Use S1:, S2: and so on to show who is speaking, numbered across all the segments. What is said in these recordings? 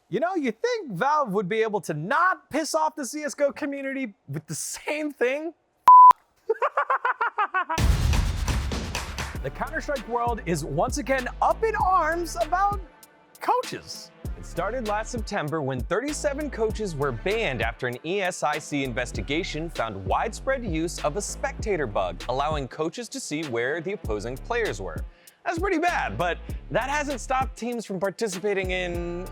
S1: You know, you think Valve would be able to not piss off the CSGO community with the same thing? The Counter-Strike world is once again up in arms about coaches. It started last September when 37 coaches were banned after an ESIC investigation found widespread use of a spectator bug, allowing coaches to see where the opposing players were. That's pretty bad, but that hasn't stopped teams from participating in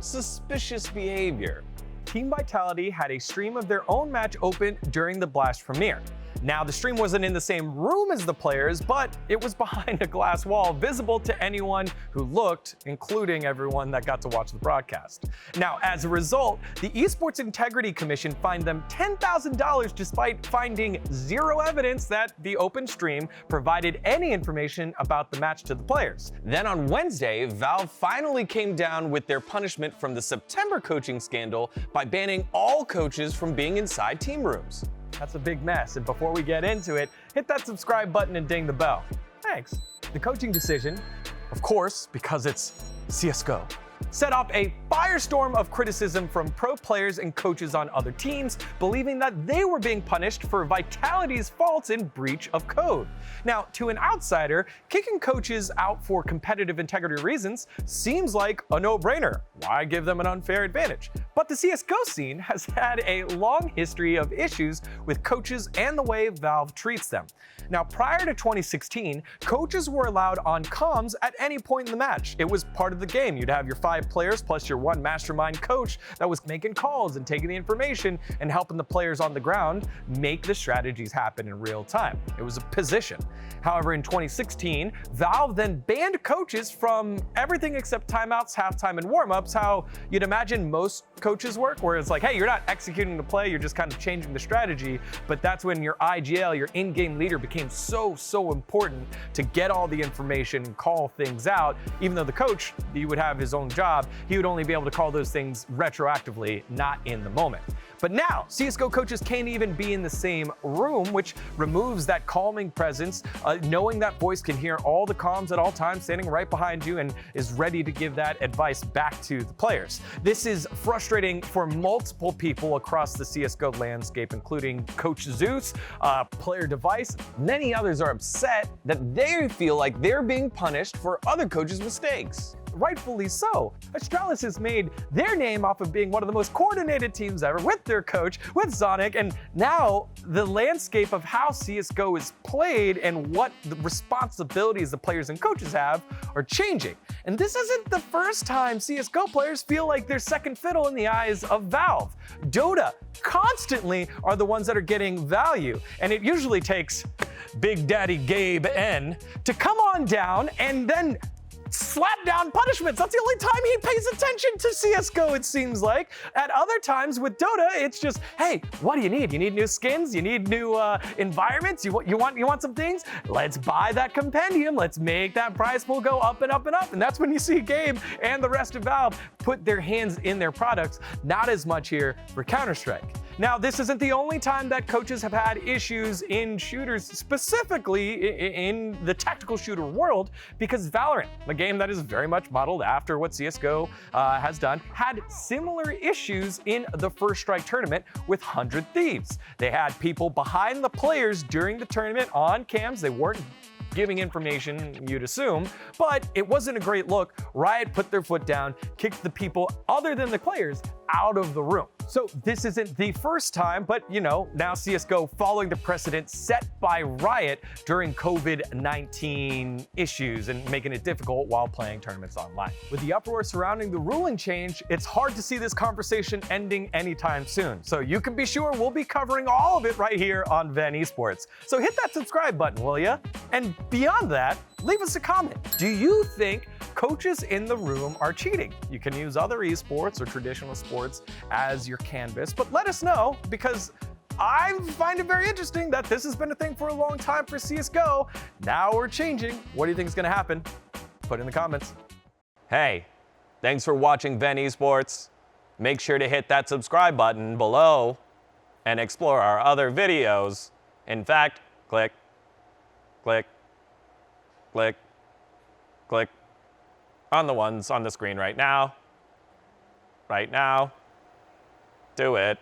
S1: suspicious behavior. Team Vitality had a stream of their own match open during the Blast premiere. Now, the stream wasn't in the same room as the players, but it was behind a glass wall visible to anyone who looked, including everyone that got to watch the broadcast. Now, as a result, the Esports Integrity Commission fined them $10,000 despite finding zero evidence that the open stream provided any information about the match to the players. Then on Wednesday, Valve finally came down with their punishment from the September coaching scandal by banning all coaches from being inside team rooms. That's a big mess, and before we get into it, hit that subscribe button and ding the bell. Thanks. The coaching decision, of course, because it's CSGO, set off a firestorm of criticism from pro players and coaches on other teams, believing that they were being punished for Vitality's faults in breach of code. Now, to an outsider, kicking coaches out for competitive integrity reasons seems like a no-brainer. Why give them an unfair advantage? But the CSGO scene has had a long history of issues with coaches and the way Valve treats them. Now, prior to 2016, coaches were allowed on comms at any point in the match. It was part of the game. You'd have your 5 players plus your 1 mastermind coach that was making calls and taking the information and helping the players on the ground make the strategies happen in real time. It was a position. However, in 2016, Valve then banned coaches from everything except timeouts, halftime, and warm-ups, how you'd imagine most coaches work, where it's like, hey, you're not executing the play, you're just kind of changing the strategy. But that's when your IGL, your in-game leader, became so important to get all the information and call things out. Even though the coach, he would have his own job, he would only be able to call those things retroactively, not in the moment. But now, CSGO coaches can't even be in the same room, which removes that calming presence, knowing that voice can hear all the comms at all times, standing right behind you, and is ready to give that advice back to the players. This is frustrating for multiple people across the CSGO landscape, including Coach Zeus, Player Device. Many others are upset that they feel like they're being punished for other coaches' mistakes. Rightfully so. Astralis has made their name off of being one of the most coordinated teams ever with their coach, with Zonic, and now the landscape of how CSGO is played and what the responsibilities the players and coaches have are changing. And this isn't the first time CSGO players feel like they're second fiddle in the eyes of Valve. Dota constantly are the ones that are getting value, and it usually takes Big Daddy Gabe N to come on down and then slap down punishments. That's the only time he pays attention to CSGO, it seems like. At other times with Dota, it's just, hey, what do you need? You need new skins? You need new environments? You want some things? Let's buy that compendium. Let's make that prize pool go up and up and up. And that's when you see Gabe and the rest of Valve put their hands in their products. Not as much here for Counter-Strike. Now, this isn't the only time that coaches have had issues in shooters, specifically in the tactical shooter world, because Valorant, a game that is very much modeled after what CSGO has done, had similar issues in the First Strike tournament with 100 Thieves. They had people behind the players during the tournament on cams. They weren't giving information, you'd assume, but it wasn't a great look. Riot put their foot down, kicked the people other than the players out of the room. So this isn't the first time, but you know, now CSGO following the precedent set by Riot during COVID-19 issues and making it difficult while playing tournaments online. With the uproar surrounding the ruling change, it's hard to see this conversation ending anytime soon. So you can be sure we'll be covering all of it right here on VENN Esports. So hit that subscribe button, will ya? And beyond that, leave us a comment. Do you think coaches in the room are cheating? You can use other esports or traditional sports as your canvas, but let us know, because I find it very interesting that this has been a thing for a long time for CSGO. Now we're changing. What do you think is going to happen? Put it in the comments. Hey, thanks for watching VENN Esports. Make sure to hit that subscribe button below and explore our other videos. In fact, click, click, click on the ones on the screen right now. right now. Do it.